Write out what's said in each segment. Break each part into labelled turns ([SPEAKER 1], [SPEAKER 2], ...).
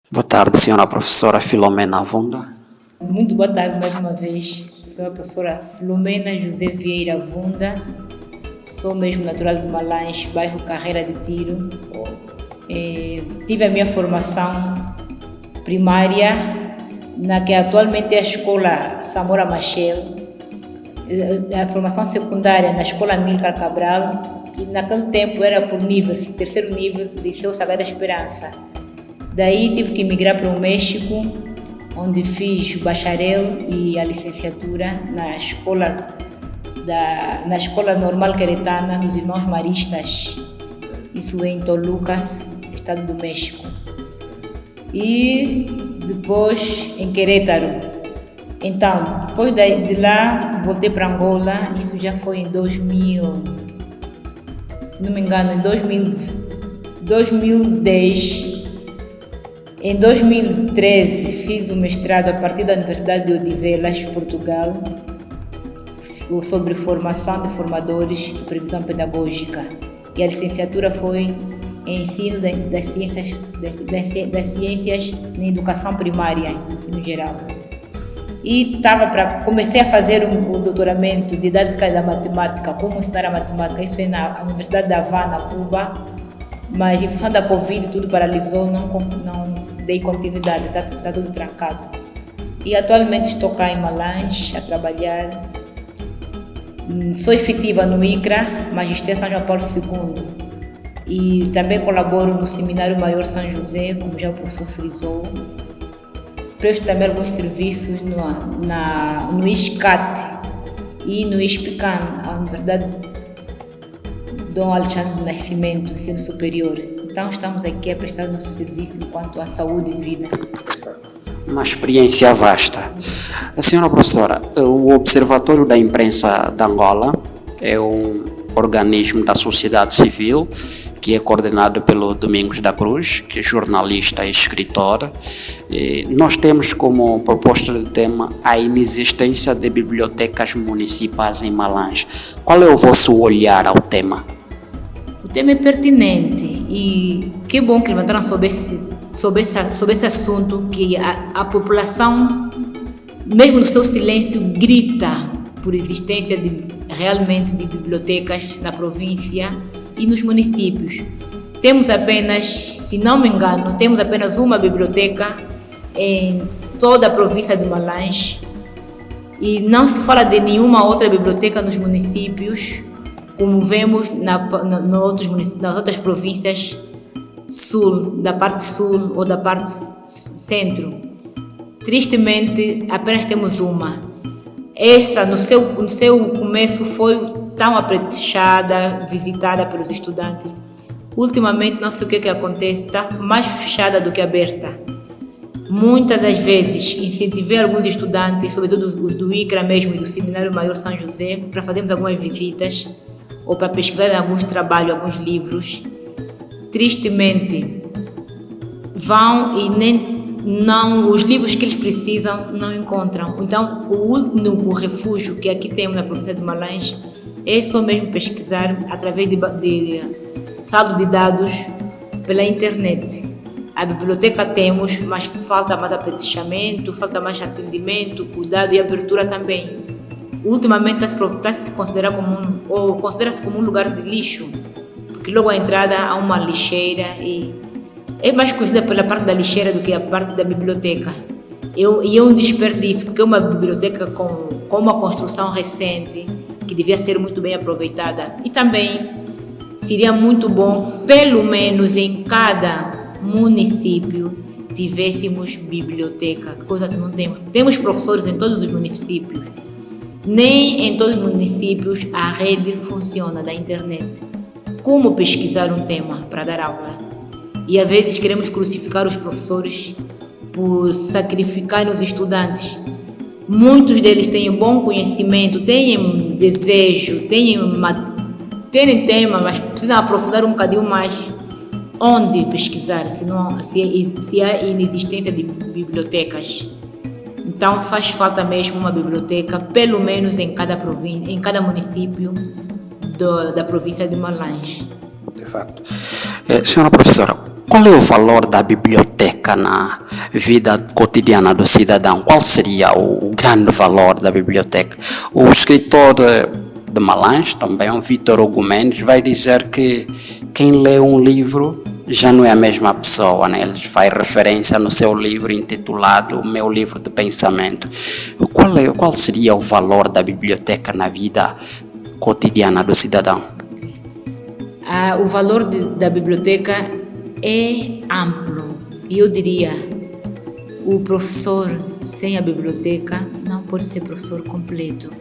[SPEAKER 1] Boa tarde, senhora professora Filomena Avunda.
[SPEAKER 2] Muito boa tarde mais uma vez. Sou a professora Filomena José Vieira Avunda. Sou mesmo natural de Malães, bairro Carreira de Tiro. Tive a minha formação primária na que atualmente é a escola Samora Machel. A formação secundária na escola Amílcar Cabral. E naquele tempo era por níveis, terceiro nível, Liceu Sagrada Esperança. Daí tive que migrar para o México, onde fiz o bacharel e a licenciatura na escola normal queretana dos Irmãos Maristas, isso é em Toluca, estado do México. E depois em Querétaro. Então, depois de lá, voltei para Angola, isso já foi em 2000, se não me engano, em 2010. Em 2013 fiz o mestrado a partir da Universidade de Odivelas, Portugal, sobre formação de formadores e supervisão pedagógica. E a licenciatura foi em ensino das ciências na educação primária, ensino geral. E comecei a fazer o doutoramento de didática da matemática, como ensinar a matemática, isso é na Universidade de Havana, Cuba, mas em função da Covid tudo paralisou, não dei continuidade, está tudo trancado. E atualmente estou cá em Malães a trabalhar. Sou efetiva no ICRA, Magistério São João Paulo II. E também colaboro no Seminário Maior São José, como já o professor frisou. Presto também alguns serviços no ISCAT e no ISPICAN, a Universidade Dom Alexandre do Nascimento, Ensino Superior. Então estamos aqui a prestar o nosso serviço enquanto à saúde e vida.
[SPEAKER 1] Uma experiência vasta. A senhora professora, o Observatório da Imprensa de Angola é um organismo da sociedade civil que é coordenado pelo Domingos da Cruz, que é jornalista e escritor. E nós temos como proposta de tema a inexistência de bibliotecas municipais em Malães. Qual é o vosso olhar ao tema?
[SPEAKER 2] O tema é pertinente e que bom que levantaram sobre esse assunto, que a população, mesmo no seu silêncio, grita por existência realmente de bibliotecas na província e nos municípios. Temos apenas, se não me engano, uma biblioteca em toda a província de Malães e não se fala de nenhuma outra biblioteca nos municípios, como vemos nas outras províncias sul, da parte sul ou da parte centro. Tristemente, apenas temos uma. Essa, no seu começo, foi tão apetechada, visitada pelos estudantes. Ultimamente, não sei o que acontece, está mais fechada do que aberta. Muitas das vezes, incentivei alguns estudantes, sobretudo os do ICRA mesmo e do Seminário Maior São José, para fazermos algumas visitas ou para pesquisar alguns trabalhos, alguns livros. Tristemente, vão e os livros que eles precisam não encontram. Então, o único refúgio que aqui temos na província de Malães é só mesmo pesquisar através de saldo de dados pela internet. A biblioteca temos, mas falta mais apetechamento, falta mais atendimento, cuidado e abertura também. Ultimamente considera-se como um lugar de lixo, porque logo à entrada há uma lixeira e é mais conhecida pela parte da lixeira do que a parte da biblioteca. E é um desperdício, porque é uma biblioteca com uma construção recente que devia ser muito bem aproveitada. E também seria muito bom, pelo menos em cada município, tivéssemos biblioteca, coisa que não temos. Temos professores em todos os municípios. Nem em todos os municípios a rede funciona da internet. Como pesquisar um tema para dar aula? E às vezes queremos crucificar os professores por sacrificarem os estudantes. Muitos deles têm bom conhecimento, têm desejo, têm tema, mas precisam aprofundar um bocadinho mais. Onde pesquisar se há inexistência de bibliotecas? Então faz falta mesmo uma biblioteca, pelo menos em cada município da província de Malães.
[SPEAKER 1] De facto. Senhora professora, qual é o valor da biblioteca na vida cotidiana do cidadão? Qual seria o grande valor da biblioteca? O escritor de Malange, também o Vítor Hugo Mendes, vai dizer que quem lê um livro já não é a mesma pessoa, né? Ele faz referência no seu livro intitulado Meu Livro de Pensamento. Qual seria o valor da biblioteca na vida cotidiana do cidadão?
[SPEAKER 2] O valor da biblioteca é amplo. E eu diria, o professor sem a biblioteca não pode ser professor completo.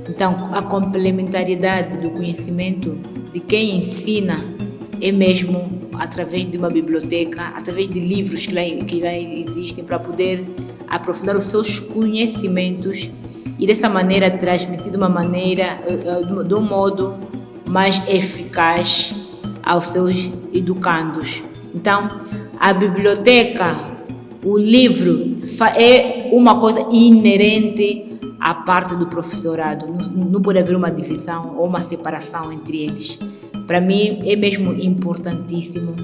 [SPEAKER 2] Então, a complementariedade do conhecimento de quem ensina é mesmo através de uma biblioteca, através de livros que lá existem para poder aprofundar os seus conhecimentos e dessa maneira transmitir de um modo mais eficaz aos seus educandos. Então, a biblioteca, o livro é uma coisa inerente à parte do professorado. Não pode haver uma divisão ou uma separação entre eles. Para mim é mesmo importantíssimo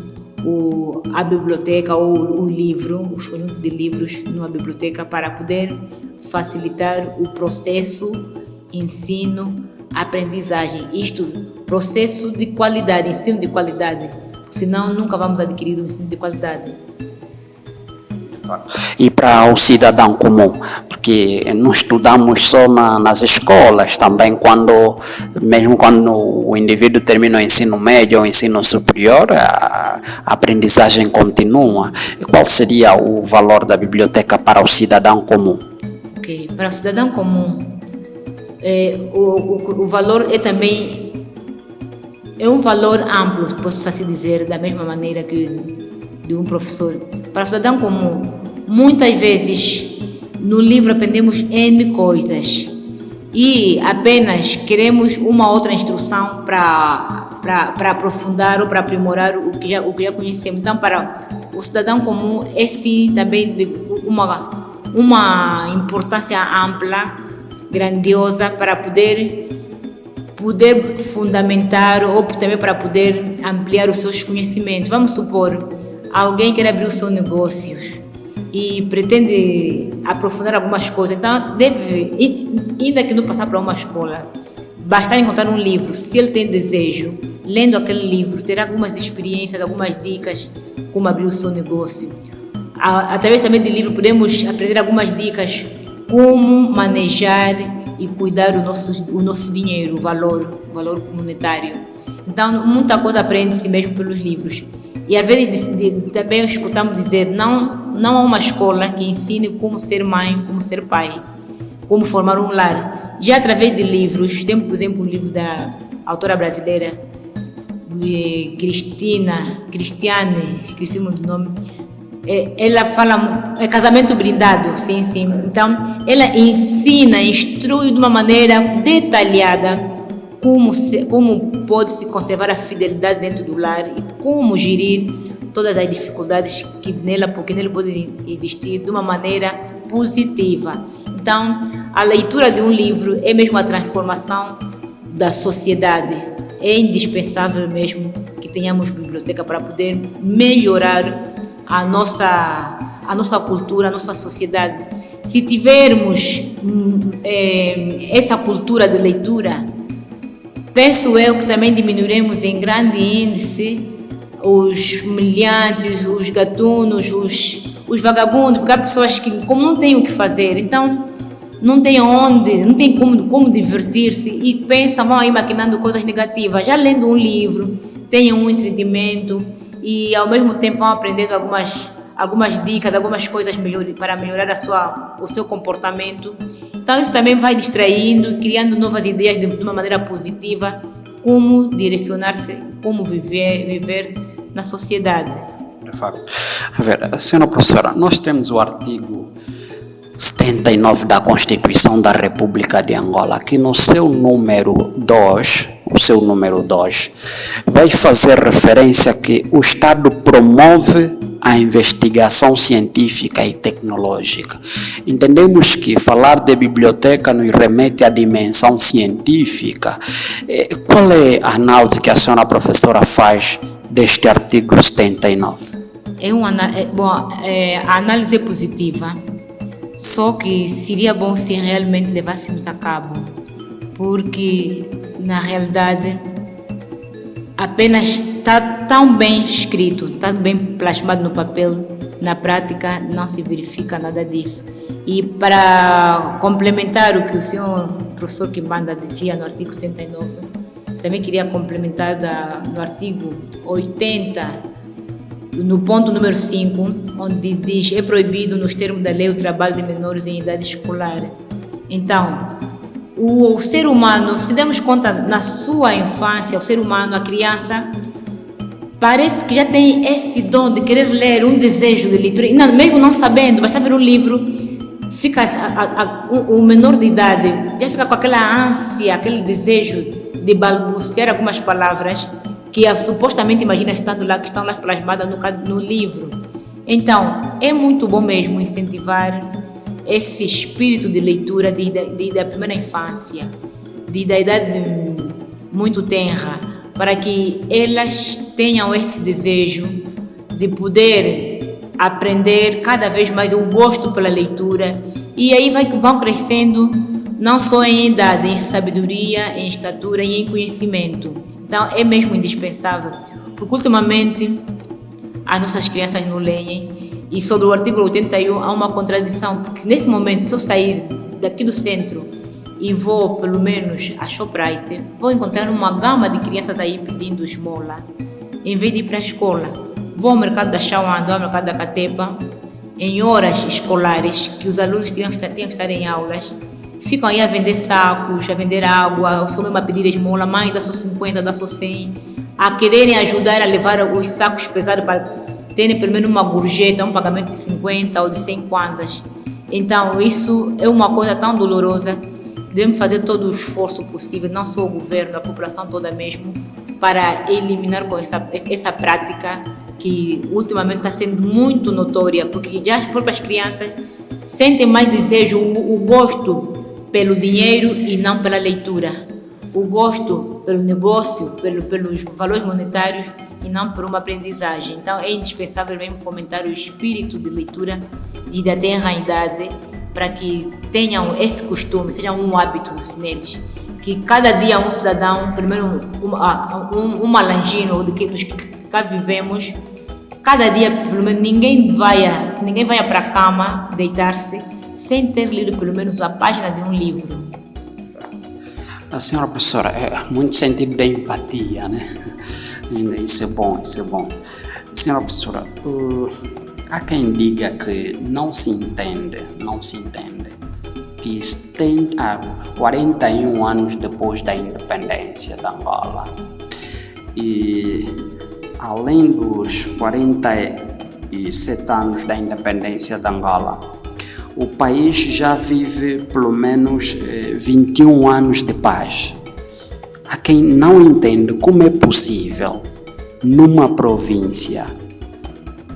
[SPEAKER 2] a biblioteca ou o livro, os conjuntos de livros numa biblioteca para poder facilitar o processo ensino, aprendizagem. Isto, processo de qualidade, ensino de qualidade, senão nunca vamos adquirir um ensino de qualidade.
[SPEAKER 1] E para o cidadão comum, porque não estudamos só nas escolas, também mesmo quando o indivíduo termina o ensino médio ou o ensino superior, a aprendizagem continua. E qual seria o valor da biblioteca para o cidadão comum?
[SPEAKER 2] Ok, para o cidadão comum, o valor é um valor amplo, posso assim dizer, da mesma maneira que de um professor. Para o cidadão comum, muitas vezes no livro aprendemos N coisas e apenas queremos uma outra instrução para aprofundar ou para aprimorar o que já conhecemos. Então, para o cidadão comum, é sim também de uma importância ampla, grandiosa, para poder fundamentar ou também para poder ampliar os seus conhecimentos. Vamos supor, alguém quer abrir o seu negócio e pretende aprofundar algumas coisas, então ainda que não passar para uma escola, bastar encontrar um livro. Se ele tem desejo, lendo aquele livro, terá algumas experiências, algumas dicas como abrir o seu negócio. Através também de livro podemos aprender algumas dicas como manejar e cuidar do nosso dinheiro, o valor monetário. Então, muita coisa aprende-se mesmo pelos livros. E às vezes também escutamos dizer, não há uma escola que ensine como ser mãe, como ser pai, como formar um lar. Já através de livros, temos, por exemplo, o livro da autora brasileira Cristiane, esqueci o nome. Ela fala, Casamento Blindado, sim. Então, ela ensina, instrui de uma maneira detalhada como pode-se conservar a fidelidade dentro do lar e como gerir todas as dificuldades que nele podem existir de uma maneira positiva. Então, a leitura de um livro é mesmo a transformação da sociedade. É indispensável mesmo que tenhamos biblioteca para poder melhorar a nossa cultura, a nossa sociedade. Se tivermos essa cultura de leitura, penso eu que também diminuiremos em grande índice os meliantes, os gatunos, os vagabundos, porque há pessoas que, como não têm o que fazer, então não tem como divertir-se e pensam, vão aí maquinando coisas negativas. Já lendo um livro, tenham um entendimento e ao mesmo tempo vão aprendendo algumas dicas, algumas coisas para melhorar o seu comportamento. Então isso também vai distraindo, criando novas ideias de uma maneira positiva, como direcionar-se, como viver na sociedade.
[SPEAKER 1] De facto. Senhora professora, nós temos o artigo 79 da Constituição da República de Angola, que no seu número 2, vai fazer referência que o Estado promove a investigação científica e tecnológica. Entendemos que falar de biblioteca nos remete à dimensão científica. Qual é a análise que a senhora professora faz deste artigo 79?
[SPEAKER 2] A análise é positiva, só que seria bom se realmente levássemos a cabo, porque na realidade apenas está tão bem escrito, está bem plasmado no papel, na prática não se verifica nada disso. E para complementar o que o senhor professor Kimbanda dizia no artigo 79, também queria complementar no artigo 80, no ponto número 5, onde diz: é proibido nos termos da lei o trabalho de menores em idade escolar. Então, o ser humano, se demos conta na sua infância, o ser humano, a criança, parece que já tem esse dom de querer ler, um desejo de leitura, e mesmo não sabendo, basta ver um livro, fica o menor de idade já fica com aquela ânsia, aquele desejo de balbuciar algumas palavras que supostamente imagina estando lá, que estão lá plasmadas no livro. Então, é muito bom mesmo incentivar esse espírito de leitura desde a primeira infância, desde a idade muito tenra, para que elas tenham esse desejo de poder aprender cada vez mais o gosto pela leitura, e aí vão crescendo não só em idade, em sabedoria, em estatura e em conhecimento. Então é mesmo indispensável, porque ultimamente as nossas crianças não leem. E sobre o artigo 81 há uma contradição, porque nesse momento, se eu sair daqui do centro e vou pelo menos a Shoprite, vou encontrar uma gama de crianças aí pedindo esmola, em vez de ir para a escola. Vou ao mercado da Chauando, ao mercado da Catepa, em horas escolares, que os alunos tinham que estar em aulas, ficam aí a vender sacos, a vender água, ou só mesmo a pedir esmola: mãe, dá só 50, dá só 100, a quererem ajudar a levar os sacos pesados para terem pelo menos uma gorjeta, um pagamento de 50 ou de 100 kwanzas. Então isso é uma coisa tão dolorosa que devemos fazer todo o esforço possível, não só o governo, a população toda mesmo, para eliminar com essa prática que ultimamente está sendo muito notória, porque já as próprias crianças sentem mais desejo, o gosto pelo dinheiro e não pela leitura, o gosto pelo negócio, pelos valores monetários e não por uma aprendizagem. Então é indispensável mesmo fomentar o espírito de leitura desde a tenra idade, para que tenham esse costume, seja um hábito neles, que cada dia um cidadão, pelo menos um malangino dos que cá vivemos, cada dia pelo menos ninguém vai para a cama deitar-se sem ter lido pelo menos a página de um livro.
[SPEAKER 1] A senhora professora, é muito sentido da empatia, né? Isso é bom, isso é bom. Senhora professora, há quem diga que não se entende que tem 41 anos depois da independência da Angola, e além dos 47 anos da independência da Angola, o país já vive pelo menos 21 anos de paz. Há quem não entende como é possível, numa província,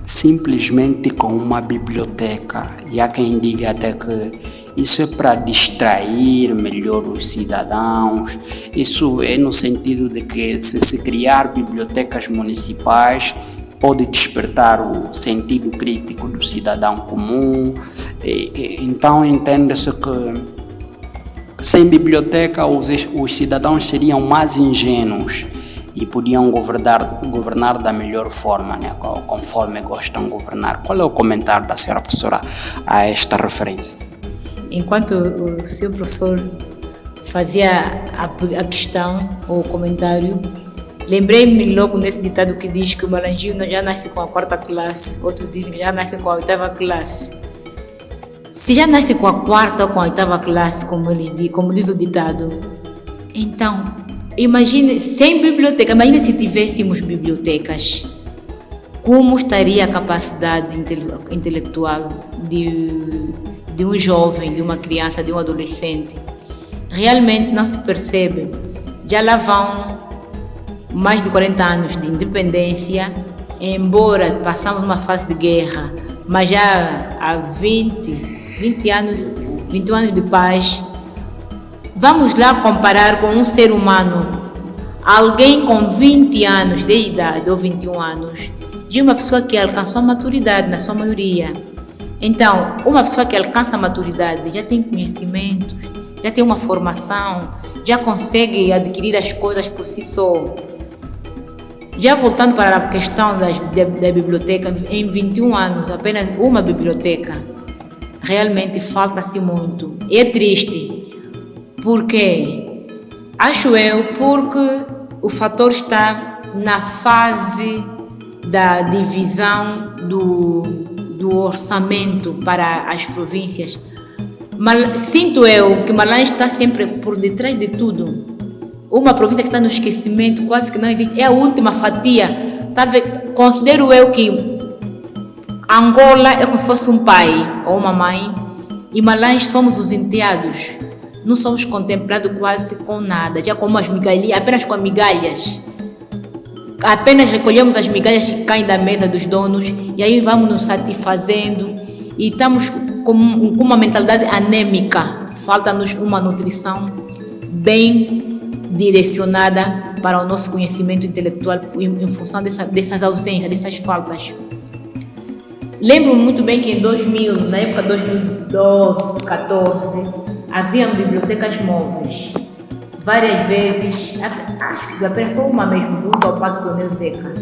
[SPEAKER 1] simplesmente com uma biblioteca, e há quem diga até que isso é para distrair melhor os cidadãos. Isso é no sentido de que se criar bibliotecas municipais pode despertar o sentido crítico do cidadão comum. Então entende-se que sem biblioteca os cidadãos seriam mais ingênuos e podiam governar da melhor forma, né, conforme gostam de governar. Qual é o comentário da senhora professora a esta referência?
[SPEAKER 2] Enquanto o seu professor fazia a questão ou o comentário, lembrei-me logo nesse ditado que diz que o malanjinho já nasce com a 4ª classe, outros dizem que já nasce com a 8ª classe. Se já nasce com a 4ª ou com a 8ª classe, como diz o ditado, então imagine sem biblioteca. Imagine se tivéssemos bibliotecas, como estaria a capacidade intelectual de um jovem, de uma criança, de um adolescente. Realmente não se percebe. Já lá vão mais de 40 anos de independência, embora passamos uma fase de guerra, mas já há 21 anos de paz. Vamos lá comparar com um ser humano, alguém com 20 anos de idade ou 21 anos, já é uma pessoa que alcançou a maturidade na sua maioria. Então, uma pessoa que alcança a maturidade já tem conhecimentos, já tem uma formação, já consegue adquirir as coisas por si só. Já voltando para a questão da biblioteca, em 21 anos, apenas uma biblioteca, realmente falta-se muito. E é triste, porque, acho eu, porque o fator está na fase da divisão do orçamento para as províncias. Sinto eu que Malanje está sempre por detrás de tudo. Uma província que está no esquecimento, quase que não existe, é a última fatia. Considero eu que Angola é como se fosse um pai ou uma mãe e Malanje somos os enteados. Não somos contemplados quase com nada, já como as migalhas, apenas com migalhas. Apenas recolhemos as migalhas que caem da mesa dos donos e aí vamos nos satisfazendo e estamos com uma mentalidade anêmica. Falta-nos uma nutrição bem direcionada para o nosso conhecimento intelectual em função dessas ausências, dessas faltas. Lembro muito bem que em 2000, na época de 2012, 2014, havia bibliotecas móveis. Várias vezes, acho que apenas uma mesmo, junto ao Parque Pioneu Zeca.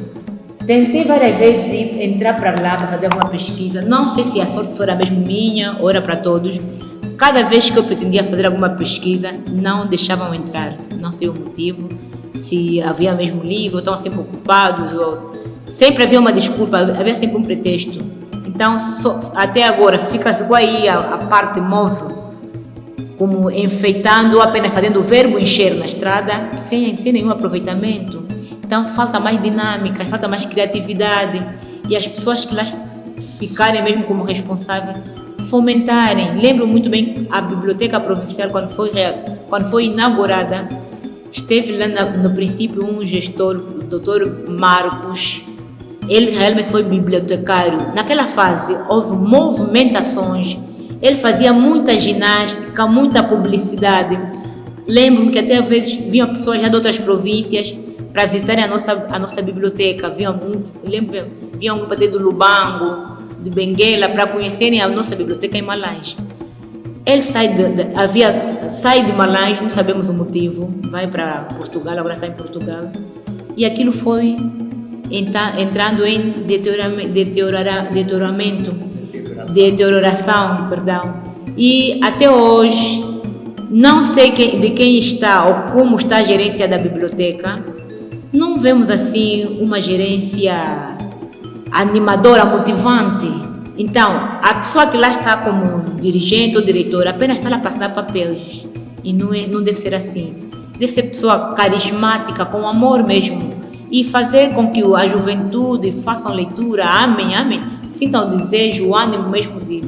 [SPEAKER 2] Tentei várias vezes entrar para lá para fazer alguma pesquisa. Não sei se a sorte só era mesmo minha ou era para todos. Cada vez que eu pretendia fazer alguma pesquisa, não deixavam entrar. Não sei o motivo, se havia mesmo livro, ou estavam sempre ocupados, ou sempre havia uma desculpa, havia sempre um pretexto. Então, até agora, ficou aí a parte móvel, como enfeitando, apenas fazendo o verbo encher na estrada, sem nenhum aproveitamento. Então, falta mais dinâmica, falta mais criatividade, e as pessoas que lá ficarem mesmo como responsáveis, fomentarem. Lembro muito bem a Biblioteca Provincial, quando foi inaugurada, esteve lá no princípio um gestor, o Dr. Marcos. Ele realmente foi bibliotecário. Naquela fase houve movimentações, ele fazia muita ginástica, muita publicidade. Lembro-me que até às vezes vinham pessoas já de outras províncias para visitarem a nossa biblioteca. Vinha um grupo até do Lubango, de Benguela, para conhecerem a nossa biblioteca em Malanje. Ele sai de Malanje, não sabemos o motivo, vai para Portugal, agora está em Portugal, e aquilo foi entrando em deterioração, e até hoje não sei de quem está ou como está a gerência da biblioteca. Não vemos assim uma gerência animadora, motivante. Então, a pessoa que lá está como dirigente ou diretor apenas está lá para assinar papéis. E não deve ser assim. Deve ser pessoa carismática, com amor mesmo. E fazer com que a juventude façam leitura, amem, sintam o desejo, o ânimo mesmo de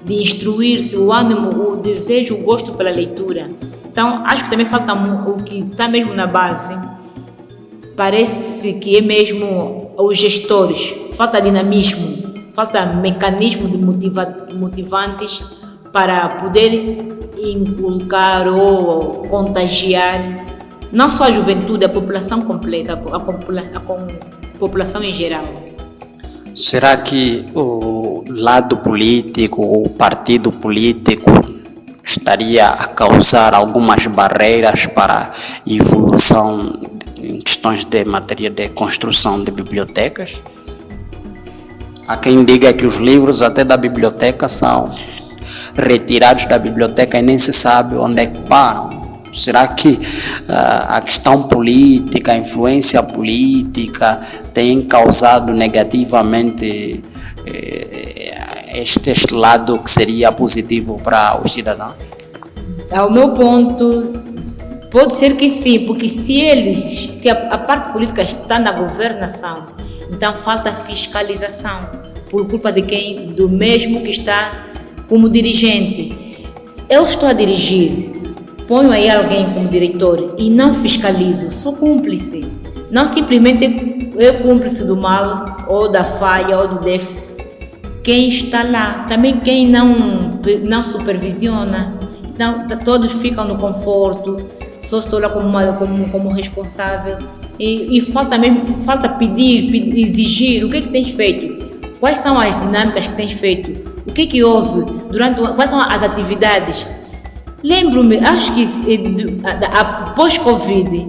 [SPEAKER 2] instruir-se, o ânimo, o desejo, o gosto pela leitura. Então, acho que também falta o que está mesmo na base. Parece que é mesmo os gestores, falta dinamismo, falta mecanismo de motivantes para poder inculcar ou contagiar não só a juventude, a população completa, a população em geral.
[SPEAKER 1] Será que o lado político ou o partido político estaria a causar algumas barreiras para a evolução em questões de matéria de construção de bibliotecas? Há quem diga que os livros até da biblioteca são retirados da biblioteca e nem se sabe onde é que param. Será que a questão política, a influência política tem causado negativamente este lado que seria positivo para os cidadãos?
[SPEAKER 2] Ao meu ponto, pode ser que sim, porque se a parte política está na governação, então falta fiscalização por culpa de quem? Do mesmo que está como dirigente. Eu estou a dirigir, ponho aí alguém como diretor e não fiscalizo, sou cúmplice. Não simplesmente eu cúmplice do mal, ou da falha, ou do déficit. Quem está lá, também quem não supervisiona. Então todos ficam no conforto, só estou lá como responsável. E falta pedir, exigir. O que tens feito? Quais são as dinâmicas que tens feito? O que houve quais são as atividades? Lembro-me, acho que após Covid,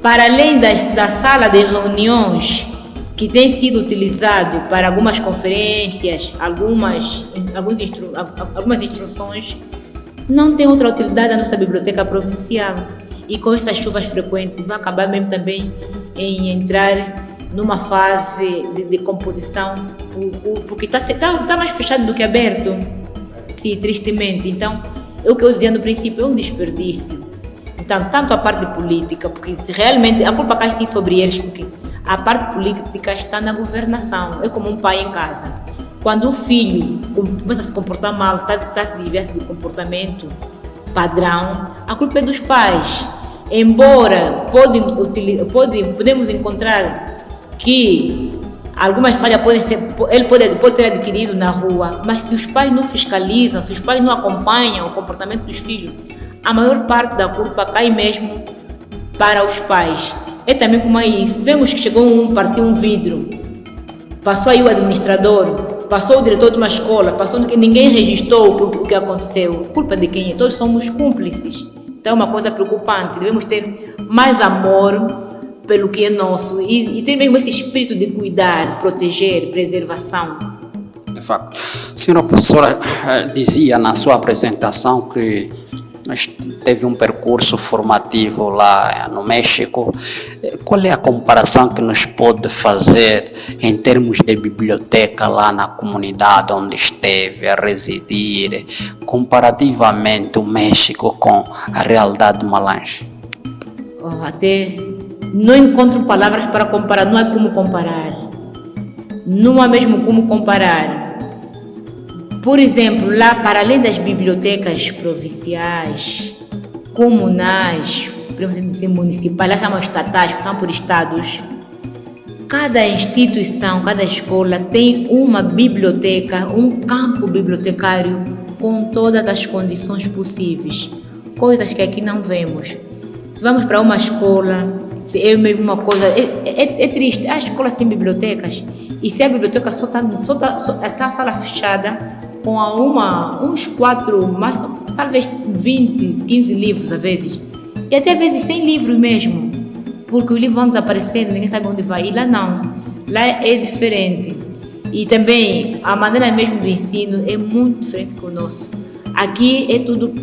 [SPEAKER 2] para além da sala de reuniões que tem sido utilizado para algumas conferências, algumas instruções, não tem outra utilidade a nossa biblioteca provincial. E com essas chuvas frequentes, vai acabar mesmo também em entrar numa fase de composição, porque está mais fechado do que aberto. Sim, tristemente. Então, é o que eu dizia no princípio, é um desperdício. Então, tanto a parte política, porque realmente a culpa cai sim sobre eles, porque a parte política está na governação. É como um pai em casa. Quando o filho começa a se comportar mal, está se diverso do comportamento padrão, a culpa é dos pais. Embora podemos encontrar que algumas falhas ele pode ter adquirido na rua, mas se os pais não fiscalizam, se os pais não acompanham o comportamento dos filhos, a maior parte da culpa cai mesmo para os pais. É também como é isso. Vemos que chegou partiu um vidro, passou aí o administrador, passou o diretor de uma escola, passou que ninguém registrou o que aconteceu. Culpa de quem é? Todos somos cúmplices. Então é uma coisa preocupante. Devemos ter mais amor pelo que é nosso e ter mesmo esse espírito de cuidar, proteger, preservação.
[SPEAKER 1] De facto. A senhora professora dizia na sua apresentação que teve um percurso formativo lá no México. Qual é a comparação que nos pode fazer em termos de biblioteca lá na comunidade onde esteve a residir, comparativamente o México com a realidade de Malange?
[SPEAKER 2] Até não encontro palavras para comparar, não há como comparar. Não há mesmo como comparar. Por exemplo, lá, para além das bibliotecas provinciais, comunais, podemos dizer municipais, elas são estatais, que são por estados, cada instituição, cada escola tem uma biblioteca, um campo bibliotecário com todas as condições possíveis, coisas que aqui não vemos. Se vamos para uma escola, é mesmo uma coisa, é triste, há escolas sem bibliotecas, e se a biblioteca só está a sala fechada, com uns 4, talvez 20, 15 livros às vezes, e até às vezes sem livros mesmo, porque os livros vão desaparecendo, ninguém sabe onde vai, e lá não, lá é diferente. E também a maneira mesmo do ensino é muito diferente do nosso. Aqui é tudo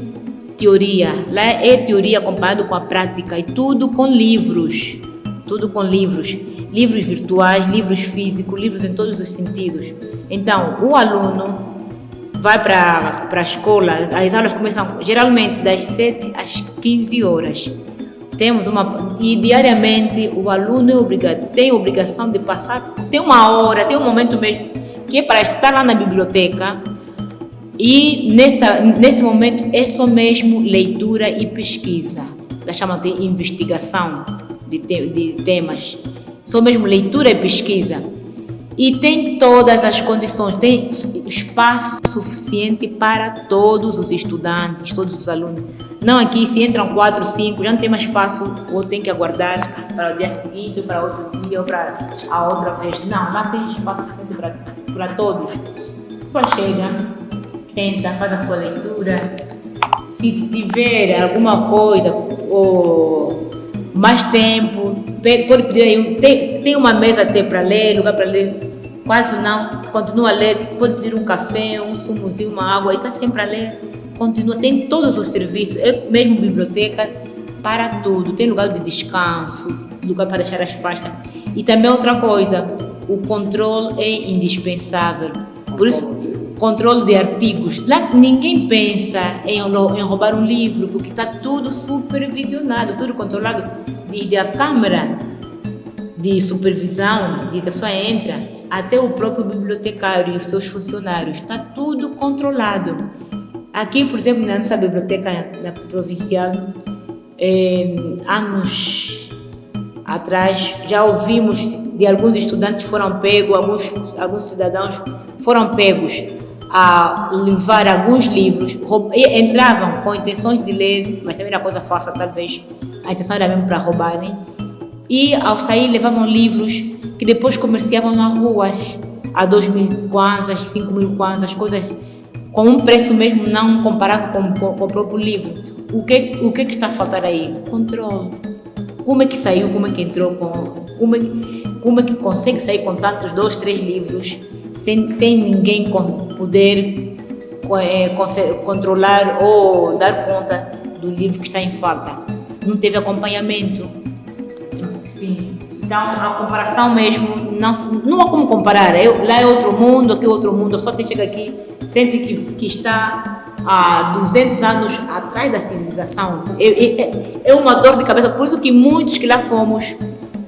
[SPEAKER 2] teoria, lá é teoria comparado com a prática, e tudo com livros, livros virtuais, livros físicos, livros em todos os sentidos. Então, o aluno vai para a escola, as aulas começam geralmente das 7 às 15 horas. E diariamente o aluno tem a obrigação de passar, tem uma hora, tem um momento mesmo, que é para estar lá na biblioteca, e nesse momento é só mesmo leitura e pesquisa, da chamam de investigação de temas, só mesmo leitura e pesquisa. E tem todas as condições, tem espaço suficiente para todos os estudantes, todos os alunos. Não aqui, se entram 4, 5, já não tem mais espaço, ou tem que aguardar para o dia seguinte, ou para outro dia, ou para a outra vez. Não, lá tem espaço suficiente para todos. Só chega, senta, faz a sua leitura. Se tiver alguma coisa, ou mais tempo, pode pedir aí, tem uma mesa até para ler, lugar para ler. Quase não, continua a ler, pode pedir um café, um sumozinho, uma água, e está sempre a ler, continua, tem todos os serviços, é mesmo biblioteca para tudo, tem lugar de descanso, lugar para deixar as pastas. E também outra coisa, o controle é indispensável, por isso, controle de artigos. Lá ninguém pensa em roubar um livro, porque está tudo supervisionado, tudo controlado, desde a câmara de supervisão, de que a pessoa entra, até o próprio bibliotecário e os seus funcionários, está tudo controlado. Aqui, por exemplo, na nossa biblioteca da provincial, anos atrás, já ouvimos de alguns estudantes que foram pegos, alguns cidadãos foram pegos a levar alguns livros, entravam com intenções de ler, mas também era coisa falsa, talvez a intenção era mesmo para roubarem, E ao sair levavam livros que depois comerciavam nas ruas a 2.000 kwanzas, 5.000 kwanzas, coisas com um preço mesmo não comparado com o próprio livro. O que está a faltar aí? Controle. Como é que saiu, como é que entrou, como é que consegue sair com tantos 2, 3 livros sem ninguém poder controlar ou dar conta do livro que está em falta? Não teve acompanhamento. Sim. Então a comparação mesmo, não há como comparar. Lá é outro mundo, aqui é outro mundo. Só que chega aqui, sente que está há 200 anos atrás da civilização. É uma dor de cabeça. Por isso que muitos que lá fomos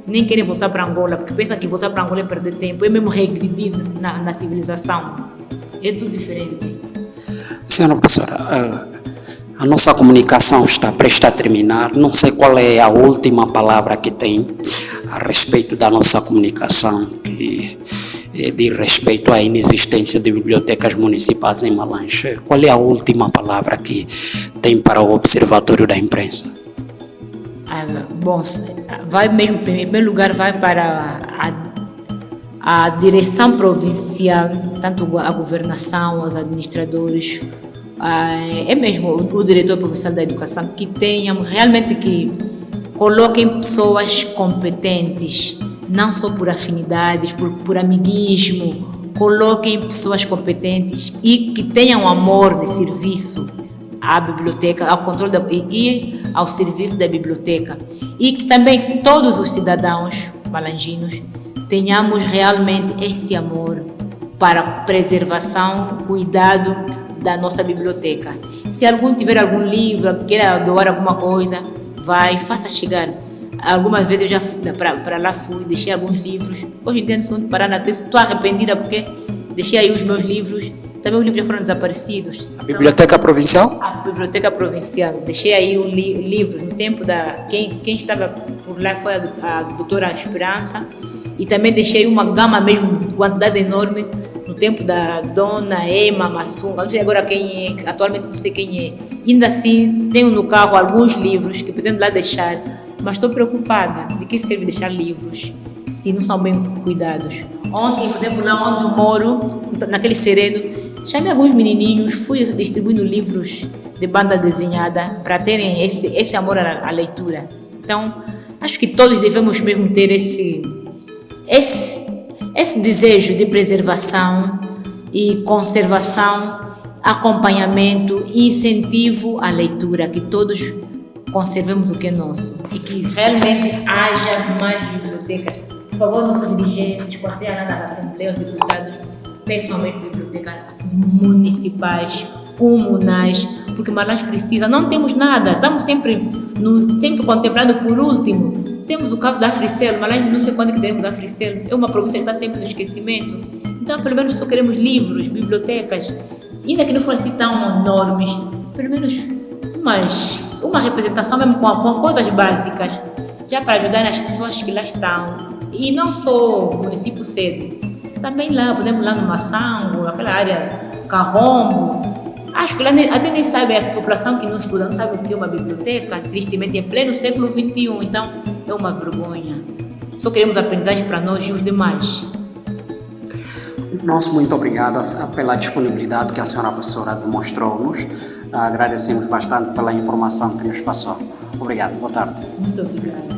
[SPEAKER 2] nem querem voltar para Angola, porque pensam que voltar para Angola é perder tempo, é mesmo regredir na civilização. É tudo diferente.
[SPEAKER 1] Senhora professora, a nossa comunicação está prestes a terminar. Não sei qual é a última palavra que tem a respeito da nossa comunicação, que diz respeito à inexistência de bibliotecas municipais em Malanche. Qual é a última palavra que tem para o Observatório da Imprensa?
[SPEAKER 2] Bom, vai mesmo, em primeiro lugar, vai para a direção provincial, tanto a governação, os administradores, é mesmo o diretor provincial da educação, que tenham realmente que coloquem pessoas competentes, não só por afinidades, por amiguismo, coloquem pessoas competentes e que tenham amor de serviço à biblioteca, ao controle e ao serviço da biblioteca, e que também todos os cidadãos malanginos tenhamos realmente esse amor para a preservação, cuidado da nossa biblioteca. Se algum tiver algum livro, queira doar alguma coisa, faça chegar. Algumas vezes eu já para lá fui, deixei alguns livros. Hoje em dia não parar na tese, estou arrependida porque deixei aí os meus livros. Também os livros já foram desaparecidos.
[SPEAKER 1] A Biblioteca Provincial?
[SPEAKER 2] A Biblioteca Provincial. Deixei aí o livro no tempo da... Quem estava por lá foi a doutora Esperança. E também deixei uma gama mesmo, quantidade enorme, no tempo da dona Ema Massunga. Não sei agora quem é, atualmente não sei quem é. Ainda assim, tenho no carro alguns livros que pretendo lá deixar, mas estou preocupada. De que serve deixar livros se não são bem cuidados? Ontem, por exemplo, lá onde eu moro, naquele sereno, chamei alguns menininhos, fui distribuindo livros de banda desenhada para terem esse amor à leitura. Então, acho que todos devemos mesmo ter esse desejo de preservação e conservação, acompanhamento e incentivo à leitura, que todos conservemos o que é nosso e que realmente haja mais bibliotecas. Por favor, nossos dirigentes, quando tenham nada na Assembleia, os deputados, peçam mesmo bibliotecas municipais, comunais, porque Malanche precisa. Não temos nada, estamos sempre contemplando por último. Temos o caso da Africelo, Malanche não sei quando que teremos a Africelo, é uma província que está sempre no esquecimento. Então, pelo menos só queremos livros, bibliotecas, ainda que não fossem tão enormes, pelo menos uma representação mesmo com coisas básicas, já para ajudar as pessoas que lá estão. E não só o município sede, também lá, por exemplo, lá no Massango, aquela área Carrombo. Acho que lá até nem sabe, a população que não estuda, não sabe o que é uma biblioteca, tristemente, em pleno século XXI. Então, é uma vergonha. Só queremos aprendizagem para nós e os demais.
[SPEAKER 1] Nosso muito obrigado pela disponibilidade que a senhora professora demonstrou-nos. Agradecemos bastante pela informação que nos passou. Obrigado, boa tarde.
[SPEAKER 2] Muito obrigada.